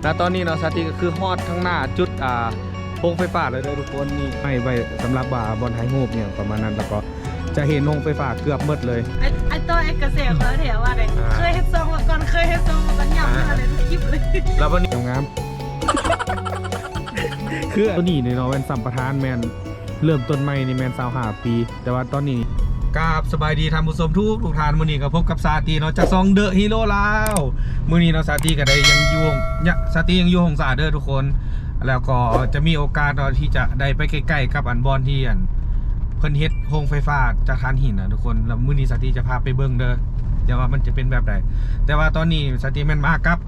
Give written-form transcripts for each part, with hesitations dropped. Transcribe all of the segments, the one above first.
แล้วตอนนี้เนาะสติก็คือฮอดข้างหน้าจุดโรงไฟฟ้าเลยทุกคนนี่ให้ไว้สำหรับบอลไทยโฮบเนี่ยประมาณนั้นแล้วก็จะเห็นโรงไฟฟ้าเกือบหมดเลยไอตัวไอเกษตรเขาเถียว่าเลยเคยเฮ็ดซองมาก่อนเคยเฮ็ดซองมาก่อนยำอะไรทุกคลิปเลยแล้ววันนี้งามคือตัวนี้เนาะเป็นสัมปทานแมนเริ่มต้นใหม่ในแมน25 ปีแต่ว่าตอนนี้กราบสบายดีท่านผู้ชมทุกท่านมื้อนี้ก็พบกับซาตีเนาะจากซองเดอะฮีโร่ลาวมื้อนี้เนาะซาตีก็ได้ยังอยู่ซาตียังอยู่ของซาเด้อทุกคนแล้วก็จะมีโอกาสที่จะได้ไปใกล้ๆกับอันบอลที่เพิ่นเฮ็ดโรงไฟฟ้าจากถ่านหินนะทุกคนแล้วมื้อนี้สติจะพาไปเบิ่งเด้อแต่ว่ามันจะเป็นแบบใดแต่ว่าตอนนี้สติแม่นมากับ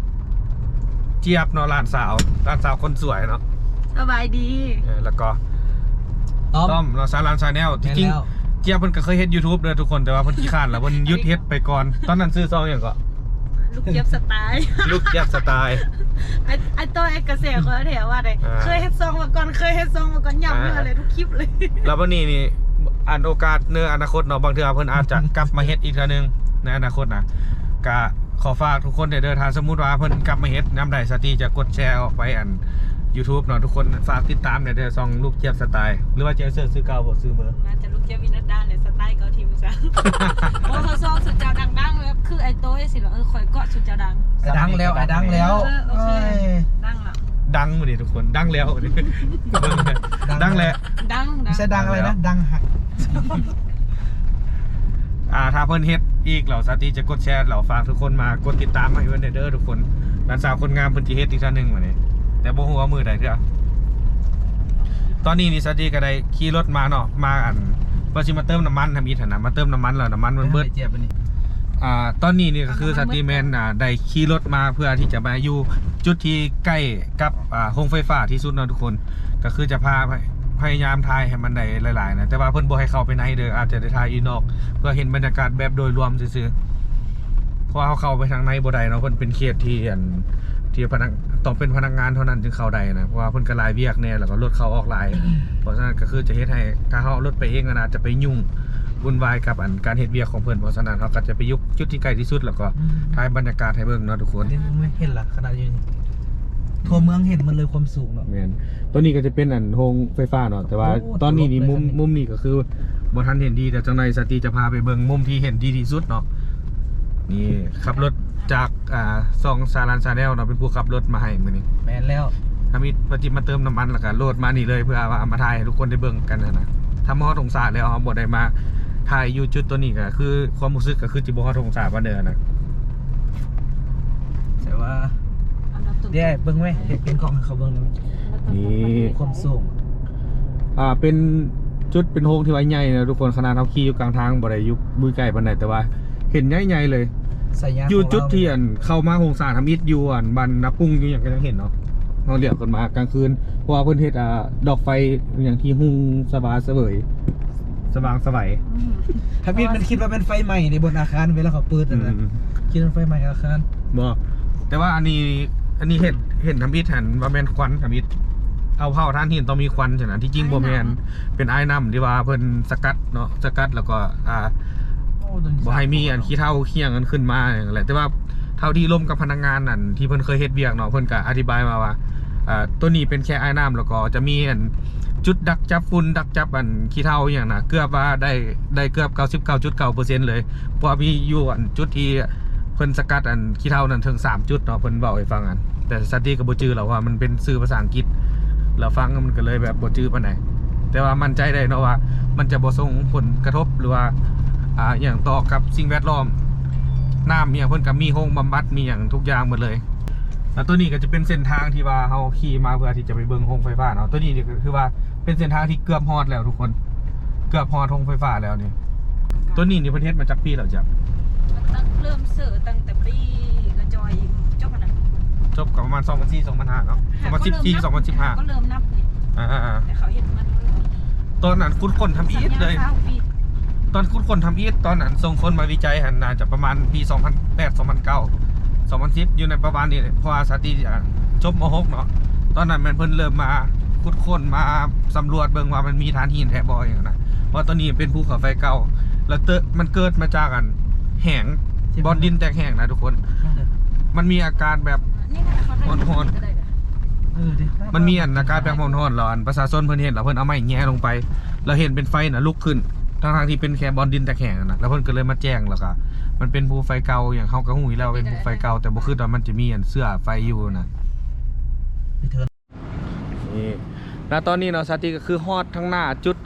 เจี๊ยบเนาะหลานสาวคนสวยเนาะสบายดีแล้วก็ต้อมเนาะสารานชาแนลจริงๆเจี๊ยบเพิ่นก็เคยเฮ็ด YouTube เด้อทุกคนแต่ว่าเพิ่นขี้คร้านแล้วเพิ่นหยุดเฮ็ดไปก่อนตอนนั้นซื้อซองหยังก็ลูกเจี๊ยบสไตล์ลูกเจี๊ยบสไตล์ไอตัวไอเกษตรเขาเถียว่าเลยเคยเฮ็ดซองมาก่อนเคยเฮ็ดซองมาก่อนยำอะไรทุกคลิปเลยแล้ววันนี้นี่อันโอกาสเนื้ออนาคตเนาะบางเทื่อเพิ่นอาจจะกลับมาเฮ็ดอีกครั้งนึงในอนาคตนะก็ขอฝากทุกคนเดินทางสมมุติว่าเพิ่นกลับมาเฮ็ดน้ำใดสติจะกดแชร์ออกไปอัน YouTube เนาะทุกคนฝากติดตามเนี่ยเด้อซองลูกเจี๊ยบสไตล์หรือว่าเจ๊ซื้อเก่าบ่ซื้อเบอร์น่าจะลูกเจี๊ยบวินัดดาเลยสไตล์เก่าทีมซะโอ้เขาซองสุดเจ้าดังๆเลยคือไอโต้สิเหรอข่อยเกาะสุดเจ้าดังดังแล้วดังแล้วโอเคดังแล้วดังมื้อนี้ทุกคนดังแล้วดังแล้วไม่ใช่ดังอะไรนะดังหักถ้าเพิ่นเฮ็ดอีกเราสติจะกดแชร์เราฝากทุกคนมากดติดตามให้เพิ่นเด้อทุกคนหลานสาวคนงามเพิ่นสิเฮ็ดอีกครั้งนึงมื้อนี้แต่บ่ฮู้ว่ามื้อใดเด้อตอนนี้นี่สติก็ได้ขี่รถมาเนาะมาว่าสิมาเติมน้ำมันทำอีกนะมาเติมน้ำมันแล้วน้ำมันมันเบิดตอนนี้นี่ก็คือสติแมนได้ขี่รถมาเพื่อที่จะมาอยู่จุดที่ใกล้กับโรงไฟฟ้าที่สุดเนาะทุกคนก็คือจะพยายามถ่ายให้มันได้หลายๆนะแต่ว่าเพิ่นบ่ให้เข้าไปในเด้ออาจจะได้ถ่ายอีนอกเพื่อเห็นบรรยากาศแบบโดยรวมซื่อๆเพราะเขาเข้าไปทางในบ่ได้เนาะเพิ่นเป็นเขตที่ต้องเป็นพนักงานเท่านั้นจึงเข้าได้นะเพราะว่าเพิ่นก็หลายเวียกแน่แล้วก็รถเข้าออกหลายเพราะฉะนั้นก็คือจะเฮ็ดให้ถ้าเฮารถไปเองอาจจะไปยุ่งวุ่นวายกับการเฮ็ดเวียกของเพิ่นเพราะฉะนั้นเขาก็จะไปยุกจุดที่ใกล้ที่สุดแล้วก็ถ่ายบรรยากาศให้เบิ่งเนาะทุกคนเห็นล่ะขนาดอยู่นี่ทั่วเมืองเห็นมันเลยความสูงเนาะแม่นตัวนี้ก็จะเป็นโรงไฟฟ้าเนาะแต่ว่าตอนนี้นี่มุมนี้ก็คือบ่ทันเห็นดีแต่จังได๋สติจะพาไปเบิ่งมุมที่เห็นดีที่สุดเนาะนี่ขับรถจากซองซาลานซาแนลเนาะเป็นผู้ขับรถมาให้มื้อนี้แม่นแล้วถ้ามีปฏิมาเติมน้ำมันแล้วก็โหลดมานี่เลยเพื่อว่ามาถ่ายให้ทุกคนได้เบิ่งกันนะถ้ามาฮอดตรงสาแล้วเอาบ่ได้มาถ่ายอยู่จุดตัวนี้ก็คือความรู้สึกก็คือจิบ่ฮอดตรงสาว่าเด้อนะแต่ว่าเดี๋ยวเบิ่งไว้เป็นของเขาเบิ่งนี่ความสูงเป็นจุดเป็นโฮงที่ไว้ใหญ่นะทุกคนขนาดเฮาขี่อยู่กลางทางบ่ได้อยู่มือใกล้ปานใดแต่ว่าเห็นใหญ่ๆเลยอยู่จุดที่เข้ามาโฮงสาทำอิฐอยู่บ้านนาปุ้งอยู่อย่างก็ยังเห็นเนาะเราเรียกกันมากลางคืนเพราะว่าเพิ่นเฮ็ดดอกไฟอย่างที่หุ่งสว่างสวัยถ้าพี่มันคิดว่าเป็นไฟใหม่ในบนอาคารเวลาเขาเปิดนะคิดว่าไฟใหม่อาคารบ่แต่ว่าอันนี้เห็นทำอิฐหันว่าแม่นควันทำอิฐเอาเผาท่านหินต้องมีควันฉะนั้นที่จริงบ่แม่นเป็นไอ้น้ำที่ว่าเพิ่นสกัดเนาะสกัดแล้วก็บ่ให้มีขี้เถ้าเคี่ยงกันขึ้นมาอย่างไรแต่ว่าเท่าที่ร่วมกับพนักงานนั่นที่เพิ่นเคยเฮ็ดเวียกเนาะเพิ่นก็อธิบายมาว่าตัวนี้เป็นแค่ไอ้น้ำแล้วก็จะมีจุดดักจับฝุ่นดักจับขี้เถ้าอย่างน่ะเกือบว่าได้เกือบ 99.9% เลยเพราะมีอยู่จุดที่เพิ่นสกัดขี้เถ้านั่นถึง3จุดเนาะเพิ่นเว้าให้ฟังแต่สติก็บ่จื้อแล้วว่ามันเป็นชื่อภาษาอังกฤษแล้วฟังมันก็เลยแบบบ่จื้อปานใดแต่ว่ามั่นใจได้เนาะว่ามันจะบ่ส่งผลกระทบหรือว่าอย่างต่อกับสิ่งแวดล้อมน้ำอย่างเพิ่นกับมีโฮงบำบัดมีอย่างทุกอย่างหมดเลยแล้วตัวนี้ก็จะเป็นเส้นทางที่ว่าเฮาขี่มาเพื่อที่จะไปเบิ่งโฮงไฟฟ้าเนาะตัวนี้ก็คือว่าเป็นเส้นทางที่เกือบฮอดแล้วทุกคนเกือบฮอดโฮงไฟฟ้าแล้วนี่ตัวนี้นี่ประเทศมาจากปีแล้วจ้ะมันเริ่มเสิร์ฟตั้งแต่ปีกระจอยจบนะจบกับประมาณ2004-2005เนาะ2014-2015ก็เริ่มนับนี่แต่เขาเห็นมันตอนนั้นคุณคนทำอีทเลยตอนคุณคนทำอีทตอนนั้นส่งคนมาวิจัยหันน่าจะประมาณปี2008 2009 2010อยู่ในประมาณนี้เพราะว่าสติจบม.6 เนาะตอนนั้นมันเพิ่นเริ่มมาขุดค้นมาสำรวจเบิ่งว่ามันมีฐานหินแท้บ่อย่างนั้นเพราะตอนนี้เป็นภูเขาไฟเก่าแล้วมันเกิดมาจากแห้งบอลดินแตกแห้งนะทุกคนมันมีอาการแบบนี่นะเขา ฮ้อน ก็ได้กัน มันมีอากาศแบบฮ้อนๆแล้วอันประชาชนเพิ่นเห็นแล้วเพิ่นเอาไม้แง่ลงไปแล้วเห็นเป็นไฟน่ะลุกขึ้นทั้งที่เป็นแค่บอลดินตะแคงน่ะแล้วเพิ่นก็เลยมาแจ้งแล้วก็มันเป็นภูไฟเก่าอย่างเฮาก็ฮู้อยู่แล้วเป็นภูไฟเก่าแต่บ่คือตอนมันจะมีอันเสื้อไฟอยู่น่ะนี่ณตอนนี้เนาะสติก็คือฮอดทั้งหน้าจุด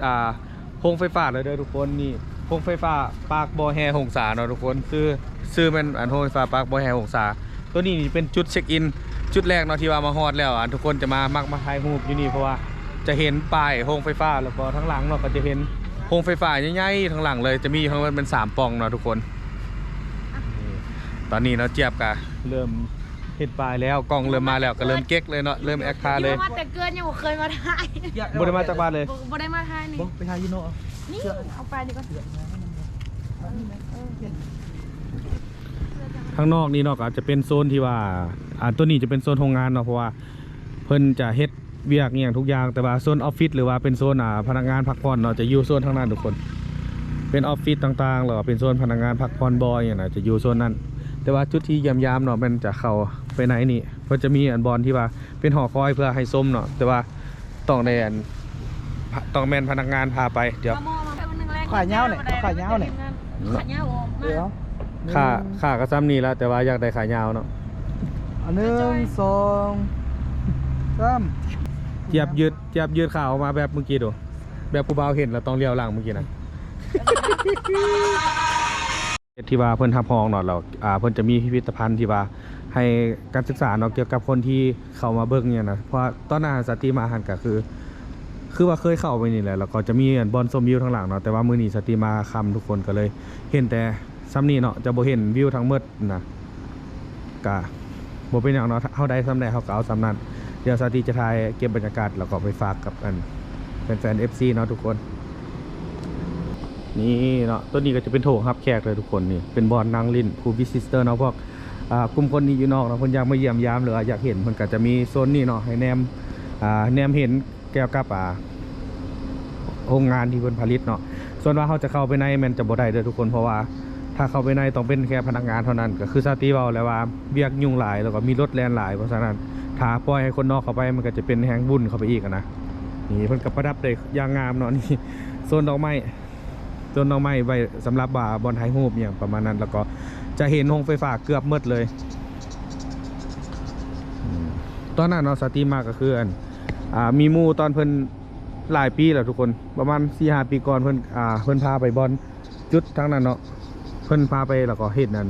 โรงไฟฟ้าเลยเด้อทุกคนนี่โรงไฟฟ้าปากบ่อแฮหงสาเนาะทุกคนซื้อมันอันโรงไฟฟ้าปากบ่อแฮหงสาตัวนี้นี่เป็นจุดเช็คอินจุดแรกเนาะที่ว่ามาฮอดแล้วทุกคนจะมักมาถ่ายรูปอยู่นี่เพราะว่าจะเห็นป้ายโรงไฟฟ้าแล้วก็ทั้งหลังเนาะก็จะเห็นโรงไฟฟ้าใหญ่ๆทั้งหลังเลยจะมีทั้งหมดเป็น3ปล่องเนาะทุกคนตอนนี้เนาะเจี๊ยบก็เริ่มเห็นป้ายแล้วกล้องเริ่มมาแล้วก็เริ่มเก๊กเลยเนาะเริ่มแอคคาเลย มาแต่เกินยังบ่เคยมาถ่าย บ่ได้มาจากบ้านเลย บ่ได้มาถ่ายนี่ ไปทายูโน่ นี่เอาไปนี่ก็ ข้างนอกนี่เนาะอาจจะเป็นโซนที่ว่าตัวนี้จะเป็นโซนโรงงานเนาะเพราะว่าเพิ่นจะเฮ็ดเวียกอย่างทุกอย่างแต่ว่าโซนออฟฟิศหรือว่าเป็นโซนพนักงานพักผ่อนเนาะจะอยู่โซนทางนั้นทุกคนเป็นออฟฟิศต่างๆหรือว่าเป็นโซนพนักงานพักผ่อนบอยอย่างน่ะจะอยู่โซนนั้นแต่ว่าจุดที่ยามๆเนาะมันจะเข้าไปไหนนี่เพิ่นจะมีอันบอลที่ว่าเป็นหอคอยเพื่อให้ส้มเนาะแต่ว่าต้องได้ต้องแม่นพนักงานพาไปเดี๋ยว ขายเงาเนี่ยขายเงาเนี่ย ขายเงาออกมา เดี๋ยว ค่าก็ซ้ำนี่แล้วแต่ว่าอยากได้ขายาวเนาะ อัน1 2 3 เทียบยืดข่าวออกมาแบบเมื่อกี้ดูแบบผู้บ่าวเห็นแล้วต้องเลี้ยวหลังเมื่อกี้นะ ที่ว่าเพิ่นทับห้องเนาะเราเพิ่นจะมีพิพิธภัณฑ์ที่ว่าให้การศึกษาเนาะเกี่ยวกับคนที่เข้ามาเบิ่งเนี่ยนะเพราะตอนนั้นสติมาหันก็คือว่าเคยเข้าไปนี่แหละแล้วก็จะมีบอลชมวิวทางหลังเนาะแต่ว่ามื้อนี้สติมาค่ำทุกคนก็เลยเห็นแต่ซ้ำนี่เนาะจะบ่เห็นวิวทั้งหมดนะก็บ่เป็นหยังเนาะเฮาได้ซ้ำใดเฮาก็เอาซ้ำนั้นเดี๋ยวสติจะถ่ายเก็บบรรยากาศแล้วก็ไปฝากกับแฟนๆ FC เนาะทุกคนนี่เนาะตัวนี้ก็จะเป็นโถงรับแขกเลยทุกคนนี่เป็นบอลนางลิ้นผู้วิสิสเตอร์เนาะพวกกลุ่มคนนี้อยู่นอกเนาะคนอยากมาเยี่ยมยามหรืออยากเห็นมันก็จะมีโซนนี้เนาะให้แนมเห็นเกี่ยวกับโรงงานที่เพิ่นผลิตเนาะส่วนว่าเขาจะเข้าไปในมันจะบ่ได้เด้อทุกคนเพราะว่าถ้าเข้าไปในต้องเป็นแค่พนักงานเท่านั้นก็คือซาติเว้าแล้วว่าเบียกยุ่งหลายแล้วก็มีรถแล่นหลายเพราะฉะนั้นถ้าปล่อยให้คนนอกเข้าไปมันก็จะเป็นแฮงบุญเข้าไปอีกนะนี่เพิ่นก็ประดับได้อย่างงามเนาะนี่โซนดอกไม้ไว้สำหรับบอลถ่ายรูปอย่างประมาณนั้นแล้วก็จะเห็นโรงไฟฟ้าเกือบหมดเลยตอนนั้นเนาะสติมาก็คือมีหมู่ตอนเพิ่นหลายปีแล้วทุกคนประมาณ 4-5 ปีก่อนเพิ่นพาไปบอลจุดทั้งนั้นเนาะเพิ่นพาไปแล้วก็เฮ็ดนั่น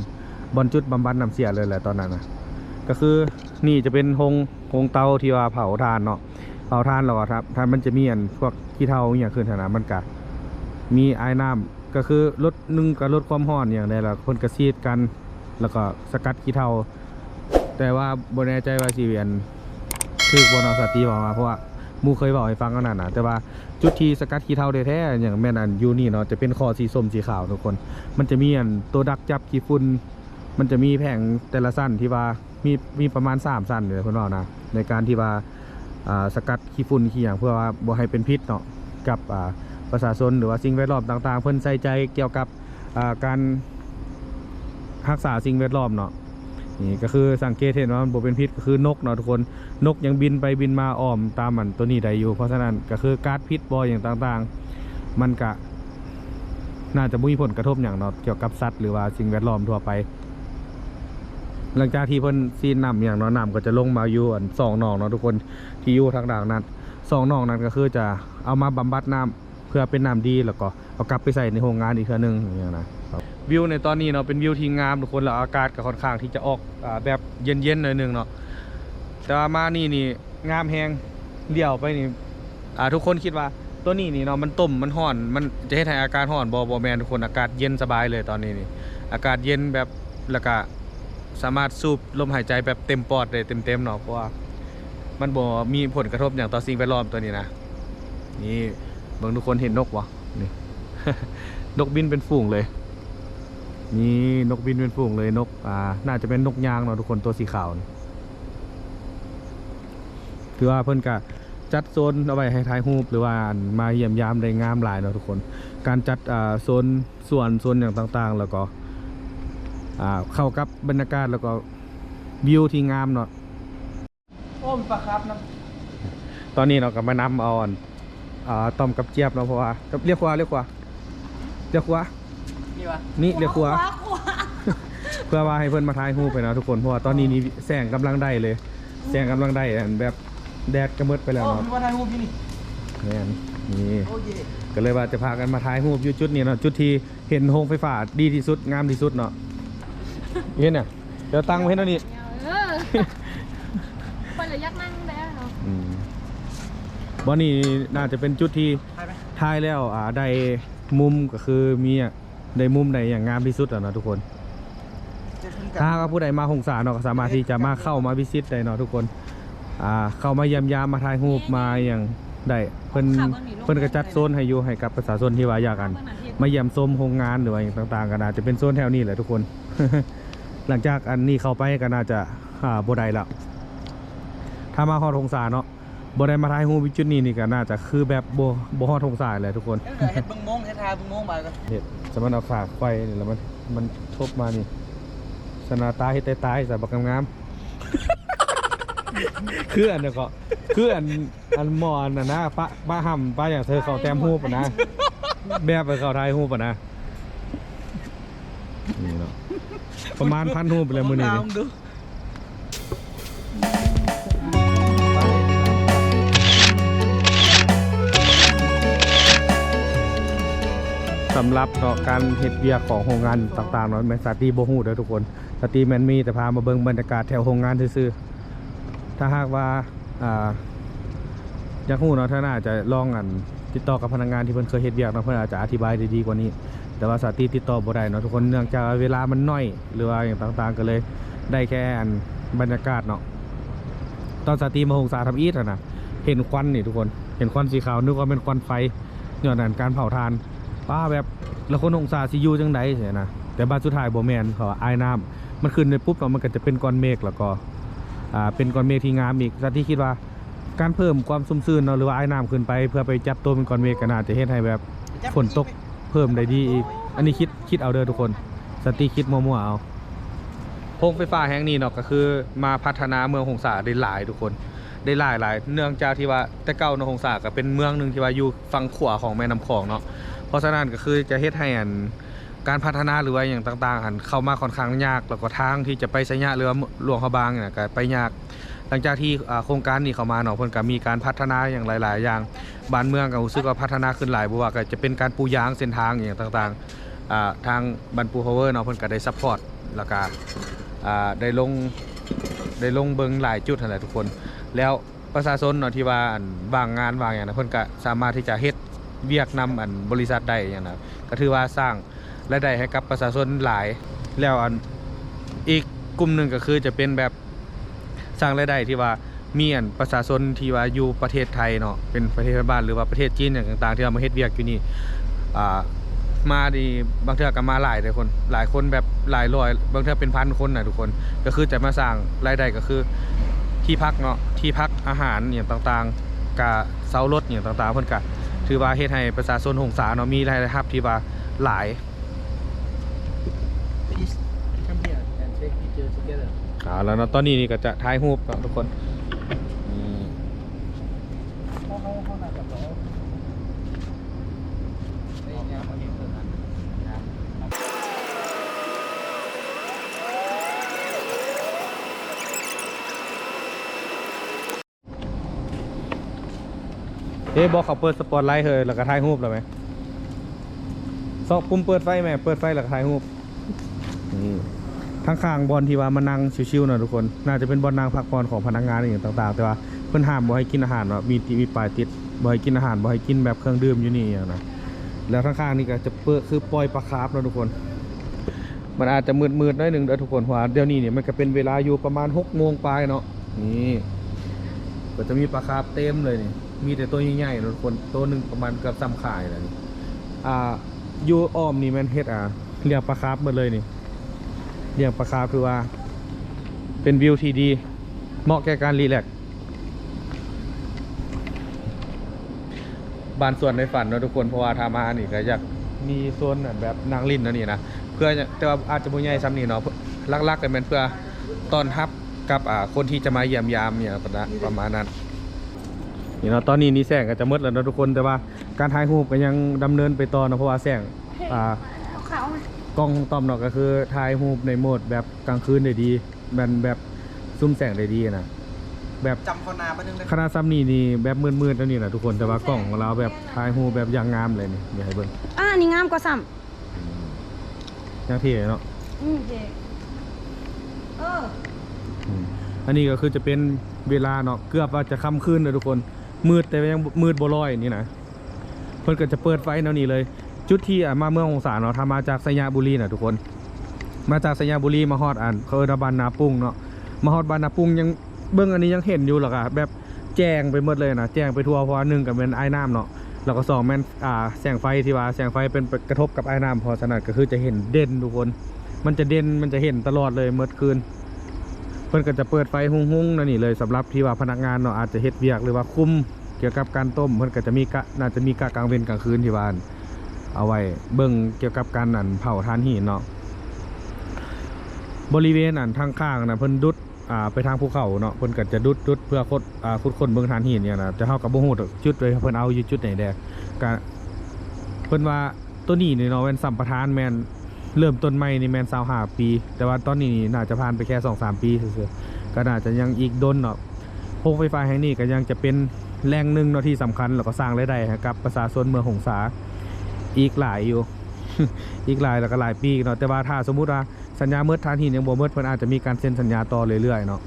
บอลจุดบำบัดน้ำเสียเลยแหละตอนนั้นนะก็คือนี่จะเป็นโรงเตาที่ว่าเผาถ่านเนาะเผาถ่านแล้วครับถ้ามันจะมีพวกขี้เถ้าอย่างขึ้นขนาดมันก็มีไอ้น้ำก็คือลดก็ลดความร้อนอย่างใดล่ะคนกระซีดกันแล้วก็สกัดขี้เถ้าแต่ว่าบ่แน่ใจว่าสิคือบนเอาสติบอกมาเพราะว่ามูเคยบอกให้ฟังขนาดน่ะแต่ว่าจุดที่สกัดขี้เถ้าแท้ๆอย่างแม่นยูนี่เนาะจะเป็นคอสีส้มสีขาวทุกคนมันจะมีตัวดักจับขี้ฝุ่นมันจะมีแผงแต่ละสั้นที่ว่ามีประมาณ3สั้นเลยเพิ่นว่านะในการที่ว่าสกัดขี้ฝุ่นขี้อย่างเพื่อว่าบ่ให้เป็นพิษเนาะกับประชาชนหรือว่าสิ่งแวดล้อมต่างๆเพิ่นใส่ใจเกี่ยวกับการรักษาสิ่งแวดล้อมเนาะนี่ก็คือสังเกตเห็นว่ามันบ่เป็นพิษก็คือนกเนาะทุกคนนกยังบินไปบินมาอ้อมตามมันตัวนี้ได้อยู่เพราะฉะนั้นก็คือก๊าซพิษบ่อย่างต่างๆมันก็น่าจะมีผลกระทบอย่างเนาะเกี่ยวกับสัตว์หรือว่าสิ่งแวดล้อมทั่วไปหลังจากที่เพิ่นซีนน้ำอย่างเนาะน้ำก็จะลงมาอยู่2หนองเนาะทุกคนที่อยู่ทางด่างนั้น2หนองนั้นก็คือจะเอามาบำบัดน้ำเพื่อเป็นน้ำดีแล้วก็เอากลับไปใส่ในโรงงานอีกเทื่อนึงอย่างนั้นวิวในตอนนี้เนาะเป็นวิวที่งามทุกคนแล้วอากาศก็ค่อนข้างที่จะออกแบบเย็นๆหน่อยนึงเนาะแต่ว่ามานี่งามแฮงเดี่ยวไปนี่ทุกคนคิดว่าตัวนี้นี่เนาะมันต้มมันร้อนมันจะให้อากาศร้อนบ่แม่นทุกคนอากาศเย็นสบายเลยตอนนี้นี่อากาศเย็นแบบแล้วก็สามารถสูบลมหายใจแบบเต็มปอดได้เต็มๆเนาะเพราะว่ามันบ่มีผลกระทบอย่างต่อสิ่งแวดล้อมตัวนี้นะนี่เบิ่งทุกคนเห็นนกวะนี่ นกบินเป็นฝูงเลยนี่นกบินเป็นฝูงเลยนกน่าจะเป็นนกยางเนาะทุกคนตัวสีขาวคือว่าเพิ่นก็จัดโซนเอาไว้ให้ถ่ายรูปหรือว่ามาเยี่ยมยามได้งามหลายเนาะทุกคนการจัดโซนอย่างต่างๆแล้วก็เข้ากับบรรยากาศแล้วก็วิวที่งามเนาะ อ้มปลาครับนะ ตอนนี้เราก็มานำเอาต้มกับเจี๊ยบเนาะเพราะว่าเรียกว่า นี่วะ นี่เรียกว่าเพื่อว่าให้เพื่อนมาถ่ายรูปไปนะทุกคนเพราะว่าตอนนี้นี่แสงกำลังได้เลยแสงกำลังได้แบบแดดกระมืดไปแล้ว โอ้ เนาะ มีวันถ่ายรูปที่นี่ นี่ โอ้เย่ ก็เลยว่าจะพากันมาถ่ายรูปอยู่จุดนี้เนาะจุดที่เห็นโฮงไฟฟ้าดีที่สุดงามที่สุดเนาะเห็นเนี่ยเดี๋ยวตั้งไว้ให้เท่านี้ ไปเลยยักนั่งได้เนาะ บ่นี่น่าจะเป็นจุดที่ ไปไหม ถ่ายแล้วได้มุมก็คือมีได้มุมใดอย่างงามที่สุดอะเนาะทุกคน ถ้าผู้ใดมาหงสาเนาะก็สามารถที่จะมาเข้ามาวิสิตได้เนาะทุกคนเข้ามาเยี่ยมยามมาถ่ายรูปมาอย่างได้เพิ่นก็จัดโซนให้อยู่ให้กับประชาชนที่ว่าอยากกัน มาเยี่ยมชมโรงงานหรือว่าอย่างต่างๆก็น่าจะเป็นโซนแถวนี้แหละทุกคน หลังจากอันนี้เข้าไปก็น่าจะบ่ได้แล้วถ้ามาฮอดหงสาเนาะบ่ได้มาถ่ายรูปจุดนี้นี่ก็น่าจะคือแบบบ่ฮอดหงสาเลยทุกคน เดี๋ยวเฮ็ดบึงมงเฮ็ดทาบึงมงไปก่อน เห็ดสมันเอาฝากไฟนี่แล้วมันทบมานี่สนาตาเฮ็ดตายๆใส่บักงามๆ คืออันเดียวก็คืออันหมอนนะป้าห่ำป้าอย่างเธอเขาแต้มหูปะนะแบบไปเขาทายหูปะนะนี่เนาะประมาณ1,000หูปเลยมือนี้นี่ ดู สำหรับเนาะการเฮ็ดเวียกของโรงงานต่างๆเนาะแม่นสาตีบ่ฮู้เด้อทุกคนสาตีแม่นมีแต่พามาเบิ่งบรรยากาศแถวโรงงานซื่อๆถ้าหากว่าอยากฮู้เนาะถ้าน่าจะลองติดต่อกับพนักงานที่เพิ่นเคยเฮ็ดเวียกเนาะเพิ่นอาจจะอธิบายได้ดีกว่านี้แต่ว่าสาตีติดต่อบ่ได้เนาะทุกคนเนื่องจากเวลามันน้อยหรือว่าอย่างต่างๆก็เลยได้แค่บรรยากาศเนาะตอนสาตีมาโรงสาทำอีทนะเห็นควันนี่ทุกคนเห็นควันสีขาวนึกว่าเป็นควันไฟย้อนนั้นการเผาถ่านป้าแบบแล้วคนองศาสิอยู่จังได๋เสียนะแต่บ้านสุดท้ายบ่แม่นเขาอายน้ำมันขึ้นไปปุ๊บแล้วมันก็จะเป็นก้อนเมฆแล้วก็เป็นก้อนเมฆที่งามอีกซะที่คิดว่าการเพิ่มความชุ่มชื้นเนาะหรือว่าอายน้ำขึ้นไปเพื่อไปจับตัวเป็นก้อนเมฆก็น่าจะเฮ็ดให้แบบฝนตกเพิ่มได้ดีอีกอันนี้คิดเอาเด้อทุกคนสติคิดมั่วๆเอาโรงไฟฟ้าแห่งนี้เนาะก็คือมาพัฒนาเมืองหงสาได้หลายทุกคนได้หลายเนื่องจากที่ว่าแต่เก่าเนาะหงสาก็เป็นเมืองนึงที่ว่าอยู่ฝั่งขวาของแม่น้ำคลองเนาะเพราะฉะนั้นก็คือจะเฮ็ดให้การพัฒนาหรือว่าอย่างต่างๆเข้ามาค่อนข้างยากแล้วก็ทางที่จะไปไสยะหรือว่าหลวงพระบางเนี่ยก็ไปยากหลังจากที่โครงการนี้เข้ามาเนาะเพิ่นก็มีการพัฒนาอย่างหลายๆอย่างบ้านเมืองก็รู้สึกว่าพัฒนาขึ้นหลายบ่ว่าก็จะเป็นการปูยางเส้นทางอย่างต่างๆทางบันปูพาวเวอร์เนาะเพิ่นก็ได้ซัพพอร์ตแล้วก็ได้ลงเบิ่งหลายจุดนั่นแหละทุกคนแล้วประชาชนเนาะที่ว่าว่างงานว่างอย่างนั้นเพิ่นก็สามารถที่จะเฮ็ดเวียกนำบริษัทได้อย่างนั้นก็ถือว่าสร้างรายได้ให้กับประชาชนหลายแล้วอีกกลุ่มหนึ่งก็คือจะเป็นแบบสร้างรายได้ที่ว่ามีประชาชนที่ว่าอยู่ประเทศไทยเนาะเป็นประเทศบ้านหรือว่าประเทศจีนอย่างต่างๆที่ว่ามาเฮ็ดเวียกอยู่นี่มาดีบางเทื่อก็มาหลายคนหลายคนแบบหลายร้อยบางเทื่อเป็นพันคนนะทุกคนก็คือจะมาสร้างรายได้ก็คือที่พักเนาะที่พักอาหารอย่างต่างๆกับเซารถอย่างต่างๆเพิ่นก็ถือว่าเฮ็ดให้ประชาชนหงสาเนาะมีรายได้รับที่ว่าหลาย Come here and take picture together แล้วเนาะตอนนี้นี่ก็จะถ่ายรูปเนาะทุกคนเขาน่าจะบอกนี่งามอันนี้เท่านั้นบอกเขาเปิดสปอตไลท์เฮ้ยแล้วก็ถ่ายรูปแล้วไหมซอกปุ่มเปิดไฟไหมเปิดไฟแล้วก็ถ่ายรูปนี่ข้างๆบอลที่ว่ามานั่งชิวๆหน่อยทุกคนน่าจะเป็นบอลนั่งพักผ่อนของพนักงานอย่างต่างๆแต่ว่าเพิ่นห้ามบ่ให้กินอาหารเนาะมีป้ายติดบ่ให้กินอาหารบ่ให้กินแบบเครื่องดื่มอยู่นี่อย่างนะแล้วข้างๆนี่ก็จะเปิดคือปล่อยปลาคาร์ฟเนาะทุกคนมันอาจจะมืดๆหน่อยนึงเด้อทุกคนเพราะว่าเดี๋ยวนี้เนี่ยมันก็เป็นเวลาอยู่ประมาณ 6 โมงปลายเนาะนี่ก็จะมีปลาคาร์ฟเต็มเลยนี่มีแต่ตัวใหญ่ๆเนาะทุกคนตัวนึงประมาณเกือบซ้ำข่ายแล้วนี่อยู่อ้อมนี่แม่นเฮ็ดเลี้ยงปลาคาร์ฟหมดเลยนี่เลี้ยงปลาคาร์ฟคือว่าเป็นวิวที่ดีเหมาะแก่การรีแลกซ์บ้านสวนในฝันเนาะทุกคนเพราะว่าทามานี่ก็อยากมีโซนแบบนางลิ้นนะนี่นะเพื่อแต่ว่าอาจจะบ่ใหญ่ซ้ำนี่เนาะลักๆกันเป็นเพื่อต้อนรับ กับคนที่จะมาเยี่ยมยามเนี่ยประมาณนั้นนี่เนาะตอนนี้นี่แสงก็จะมืดแล้วเนาะทุกคนแต่ว่าการถ่ายรูปก็ยังดำเนินไปต่อเนาะเพราะว่าแสงกล้องต้อมเนาะก็คือถ่ายรูปในโหมดแบบกลางคืนได้ดีแบบซุ่มแสงได้ดีนะแบบจำคนนาบ้านนึงได้ ขนาดซ้ำนี่แบบมืดๆแล้วนี่นะทุกคนแต่ว่ากล้องของเราแบบถ่ายรูปแบบอย่างงามเลยนี่อยากให้เบิ่ง อันนี้งามกว่าซ้ อย่างที่เนาะ ำเจ๊ อันนี้ก็คือจะเป็นเวลาเนาะเกือบว่าจะค่ำคืนเลยทุกคนมืดแต่ยังมืดบ่ร้อยนี่นะเพิ่นก็จะเปิดไฟแนวนี้เลยจุดที่มาเมืององศาเนาะถ้ามาจากสยามบุรีนะทุกคนมาจากสยามบุรีมาฮอดเขาบ้านนาปุ้งเนาะมาฮอดบ้านนาปุ้งยังเบิ่งอันนี้ยังเห็นอยู่หรอกอะแบบแจ้งไปหมดเลยนะแจ้งไปทั่วเพราะหนึ่งกับเป็นไอ้น้ำเนาะแล้วก็สองแม่นแสงไฟที่ว่าแสงไฟเป็นกระทบกับไอ้น้ำพอสนัดก็คือจะเห็นเด่นทุกคนมันจะเด่นมันจะเห็นตลอดเลยเมื่อคืนเพิ่นก็จะเปิดไฟหุ่งๆนั่นนี่เลยสำหรับที่ว่าพนักงานเนาะอาจจะเฮ็ดเวียกหรือว่าคุมเกี่ยวกับการต้มเพิ่นก็จะมีน่าจะมีกะกลางเว้นกลางคืนที่บ้านเอาไว้เบิ่งเกี่ยวกับการเผาถ่านหินเนาะบริเวณทางข้างนะเพิ่นดุดไปทางภูเขาเนาะเพิ่นก็จะดุดเพื่อขุดค้นเบิ่งถ่านหินเนี่ยนะจะเฮากับบ่ฮู้จุดเลยเพิ่นเอาอยู่จุดไหนแดก็เพิ่นว่าตัวนี้นี่เนาะแม่นสัมปทานแม่นเริ่มต้นใหม่นี่แม่น25ปีแต่ว่าตอนนี้นี่น่าจะผ่านไปแค่ 2-3 ปีซื่อๆก็น่าจะยังอีกดนเนาะโรงไฟฟ้าแห่งนี้ก็ยังจะเป็นแหล่งหนึ่งเนาะที่สำคัญแล้วก็สร้างรายได้ให้กับประชาชนเมืองหงสาอีกหลายอยู่ อีกหลายแล้วก็หลายปีเนาะแต่ว่าถ้าสมมุติว่าสัญญาเมื่อทานหินยังบ่เมื่อเพิ่นอาจจะมีการเซ็นสัญญาต่อเรื่อยๆเนาะ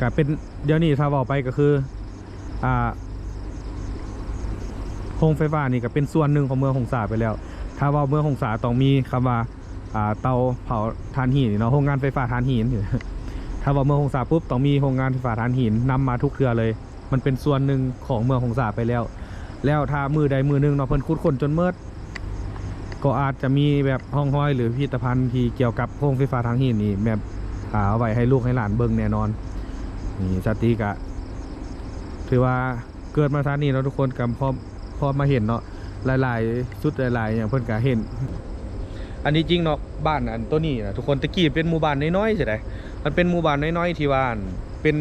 ก็เป็นเดี๋ยวนี้ถ้าเว้าไปก็คือโรงไฟฟ้านี่ก็เป็นส่วนหนึ่งของเมืองหงสาไปแล้วถ้าว่าเมืองหงสาต้องมีคำว่าเตาเผาถ่านหินเนาะโรงงานไฟฟ้าถ่านหิน ถ้าว่าเมืองหงสาปุ๊บต้องมีโรงงานไฟฟ้าถ่านหินนำมาทุกเครือเลยมันเป็นส่วนหนึ่งของเมืองหงสาไปแล้วถ้ามือใดมือหนึ่งเนาะเพิ่นขุดค้นจนเมิดก็อาจจะมีแบบห้องห้อยหรือพิพิธภัณฑ์ที่เกี่ยวกับโรงไฟฟ้าถ่านหินนี่แบบเอาไว้ให้ลูกให้หลานเบิ่งแน่นอนนี่สติกะถือว่าเกิดมาทางนี้แล้วทุกคนกับพอมาเห็นเนาะหลายๆชุดหลายๆอย่างเพิ่นก็เห็นอันนี้จริงเนาะบ้านตัวนี้นะทุกคนตะกี้เป็นหมู่บ้านน้อยๆใช่ไหมมันเป็นหมู่บ้านน้อยๆที่ว่าเป็น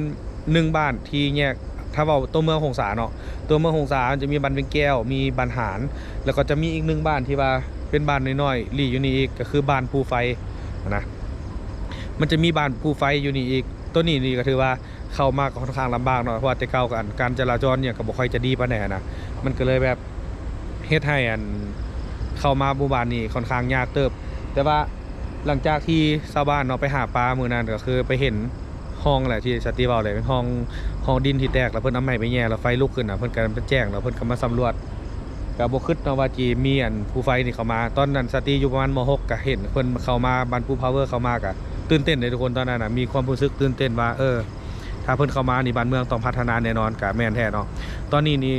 หนึ่งบ้านที่แยกถ้าว่าตัวเมืองหงสาเนาะตัวเมืองหงสาจะมีบ้านเป็นแก้วมีบ้านหารแล้วก็จะมีอีกหนึ่งบ้านที่ว่าเป็นบ้านน้อยๆหลีอยู่นี่อีกก็คือบ้านภูไฟนะมันจะมีบ้านภูไฟอยู่นี่อีกตัวนี้ก็ถือว่าเข้ามาค่อนข้างลำบากเนาะเพราะว่าแต่เก่ากันการจราจรเนี่ยก็บ่ค่อยจะดีปานใดนะมันก็เลยแบบเฮ็ดให้เข้ามาหมู่บ้านนี้ค่อนข้างยากเติบแต่ว่าหลังจากที่ชาวบ้านเนาะไปหาปลามื้อนั้นก็คือไปเห็นห้องแหละที่สติเว้าเลยเป็นห้องดินที่แตกแล้วเพิ่นเอาไม้ไปแย่แล้วไฟลุกขึ้นเพิ่นก็ไปแจ้งแล้วเพิ่นก็มาสำรวจก็บ่คิดเนาะว่าจีมีภูไฟนี่เข้ามาตอนนั้นสติอยู่ประมาณม.6 ก็เห็นเพิ่นเข้ามาบ้านภูพาวเวอร์เข้ามาก็ตื่นเต้นเลยทุกคนตอนนั้นมีความรู้สึกตื่นเต้นว่าถ้าเพิ่นเข้ามานี่บ้านเมืองต้องพัฒนาแน่นอนก็แม่นแท้เนาะตอนนี้นี่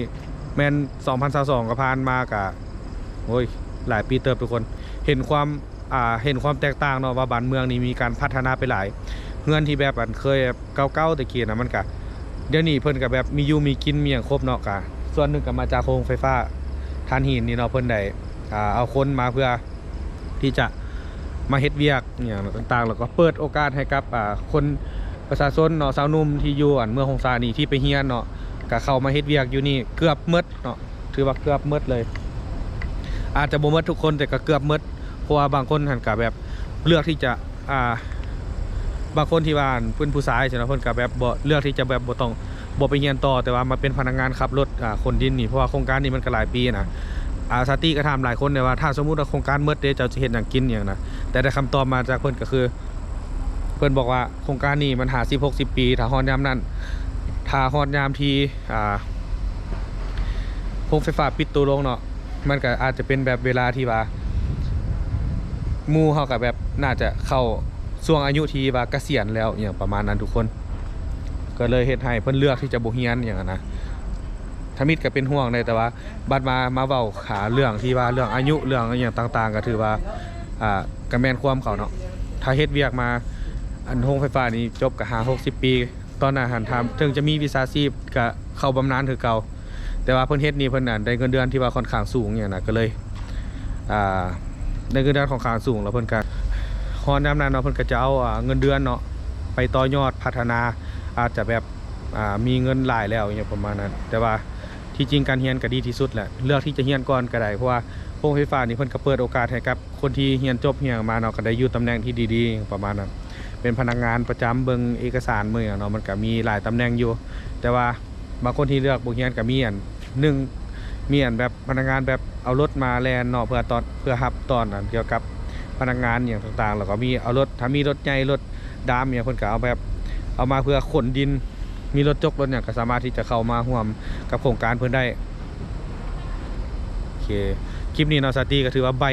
แม่น2022ก็ผ่านมาก็โอ้ยหลายปีเติบทุกคนเห็นความแตกต่างเนาะว่าบ้านเมืองนี่มีการพัฒนาไปหลายเฮือนที่แบบเคยแบบเก่าๆตะกี้นะมันก็เดี๋ยวนี้เพิ่นก็แบบมีอยู่มีกินมีหยังครบเนาะก็ส่วนหนึ่งก็มาจากโรงไฟฟ้าถ่านหินนี่เนาะเพิ่นได้เอาคนมาเพื่อที่จะมาเฮ็ดเวียกอย่างต่างๆแล้วก็เปิดโอกาสให้กับคนประชาชนเนาะสาวหนุ่มที่อยู่เมืองหงสานี่ที่ไปเฮียนเนาะก็เข้ามาเฮ็ดเวียกอยู่นี่เกือบหมดเนาะถือว่าเกือบหมดเลยอาจจะบ่หมดทุกคนแต่ก็เกือบหมดเพราะว่าบางคนหันก็แบบเลือกที่จะบางคนที่บ้านเพิ่นผู้ชายใช่เนาะเพิ่นก็แบบบ่เลือกที่จะแบบบ่ไปเรียนต่อแต่ว่ามาเป็นพนักงานขับรถคนดินนี่เพราะว่าโครงการนี้มันก็หลายปีนะสติก็ถามหลายคนเลยว่าถ้าสมมุติว่าโครงการเมื่อเด้จะเฮ็ดหยังกินอย่างนะแต่ได้คำตอบมาจากเพิ่นก็คือเพิ่นบอกว่าโครงการนี้มัน50-60 ปีถ้าฮอดยามนั้นถ้าฮอดยามที่โรงไฟฟ้าปิดตัวลงเนาะมันก็อาจจะเป็นแบบเวลาที่ว่าหมู่เฮาก็แบบน่าจะเข้าช่วงอายุที่ว่าเกษียณแล้วอย่างประมาณนั้นทุกคนก็เลยเฮ็ดให้เพิ่นเลือกที่จะบ่เรียนอย่างนั้นนะถ้ามิดก็เป็นห่วงเลยแต่ว่าบัดมาเว้าขาเรื่องที่ว่าเรื่องอายุเรื่องอย่างต่างๆก็ถือว่าก็แม่นความเขาเนาะถ้าเฮ็ดเวียกมาโรงไฟฟ้านี่จบก็50-60 ปีตอนนั้นหันทำถึงจะมีวิชาชีพก็เข้าบำนาญคือเก่าแต่ว่าเพิ่นเฮ็ดนี่เพิ่นได้เงินเดือนที่ว่าค่อนข้างสูงอย่างนั้นก็เลยได้เงินเดือนค่อนข้างสูงแล้วเพิ่นก็ฮอดยามนั้นเนาะเพิ่นก็จะเอาเงินเดือนเนาะไป ต่อยอดพัฒนาอาจจะแบบมีเงินหลายแล้วอย่างประมาณนั้นแต่ว่าที่จริงการเรียนก็ดีที่สุดแหละเลือกที่จะเรียนก่อนก็ได้เพราะว่าโรงไฟฟ้านี่เพิ่นก็เปิดโอกาสให้กับคนที่เรียนจบเรียนมาเนาะก็ได้อยู่ตำแหน่งที่ดีๆประมาณนั้นเป็นพนักงานประจำเบิ่งเอกสารมื้อเนาะมันก็มีหลายตำแหน่งอยู่แต่ว่าบางคนที่เลือกบ่เรียนก็มีอันมีอันแบบพนักงานแบบเอารถมาแลนเนาะเพื่อรับตอนนั้นเกี่ยวกับพนักงานอย่างต่างๆแล้วก็มีเอารถถ้ามีรถใหญ่รถดามเนี่ยเพิ่นก็เอามาเพื่อขนดินมีรถจกรถเนี่ยก็สามารถที่จะเข้ามาร่วมกับโครงการเพิ่นได้โอเคคลิปนี้เนาะสาตีก็ถือว่าใบ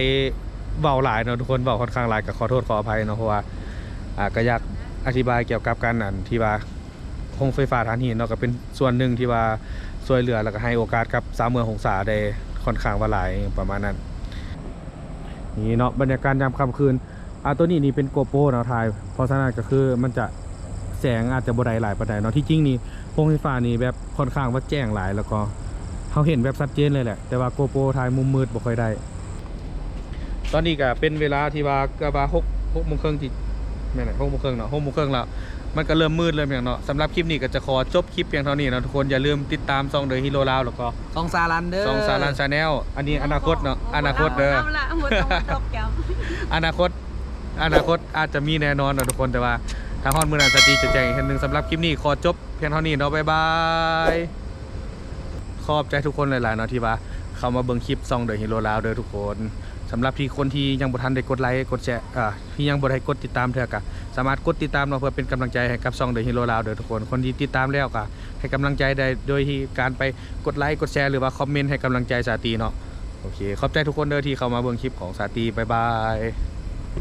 เบาหลายเนาะทุกคนเบาค่อนข้างหลายก็ขอโทษขออภัยเนาะเพราะว่าก็อยากอธิบายเกี่ยวกับการอันที่ว่าโรงไฟฟ้าถ่านหินเนาะก็เป็นส่วนหนึ่งที่ว่าช่วยเหลือแล้วก็ให้โอกาสกับชาวเมืองหงสาได้ค่อนข้างว่าหลายประมาณนั้นนี่เนาะบรรยากาศยามค่ำคืนตัวนี้นี่เป็นโกโปรเนาะถ่ายเพราะฉะนั้นก็คือมันจะแสงอาจจะบ่ได้หลายปานใดเนาะที่จริงนี่โรงไฟฟ้านี่แบบค่อนข้างว่าแจ้งหลายแล้วก็เขาเห็นแบบชัดเจนเลยแหละแต่ว่าโกโปรถ่ายมุมมืดบ่ค่อยได้ตอนนี้ก็เป็นเวลาที่ว่าก็ว่า6 โมงครึ่งที่แม่น6 โมงครึ่งเนาะ6 โมงครึ่งแล้วมันก็เริ่มมืดเริ่มอย่างเนาะสำหรับคลิปนี้ก็จะขอจบคลิปเพียงเท่านี้นะทุกคนอย่าลืมติดตามช่องเดอะฮีโร่ลาวแล้วก็ ซองซาลันเด้อ ช่องสารันชาแนลอันนี้อนาคตเนาะอนาคตเด้อ เอาละหมดต้องจบแก้ว อนาคตอาจจะมีแน่นอนนะทุกคนแต่ว่าทางฮอนมือนันสตีจะแจ้งอีกทีนึงสำหรับคลิปนี้ขอจบเพียงเท่านี้เนาะบ๊ายบายขอบใจทุกคนหลายๆเนาะที่ว่าเข้ามาเบิ่งคลิปซองเดอะฮีโร่ลาวเด้อทุกคนสำหรับที่คนที่ยังบ่ทันได้กดไลค์กดแชร์ที่ยังบ่ได้กดติดตามเถอะก็สามารถกดติดตามเนาะเพื่อเป็นกำลังใจให้กับซองเดอะฮีโร่ลาวเด้อทุกคนที่ติดตามแล้วก็ให้กำลังใจได้โดยที่การไปกดไลค์กดแชร์หรือว่าคอมเมนต์ให้กำลังใจสาตีเนาะโอเคขอบใจทุกคนเด้อที่เข้ามาเบิ่งคลิปของสาตีบ๊ายบาย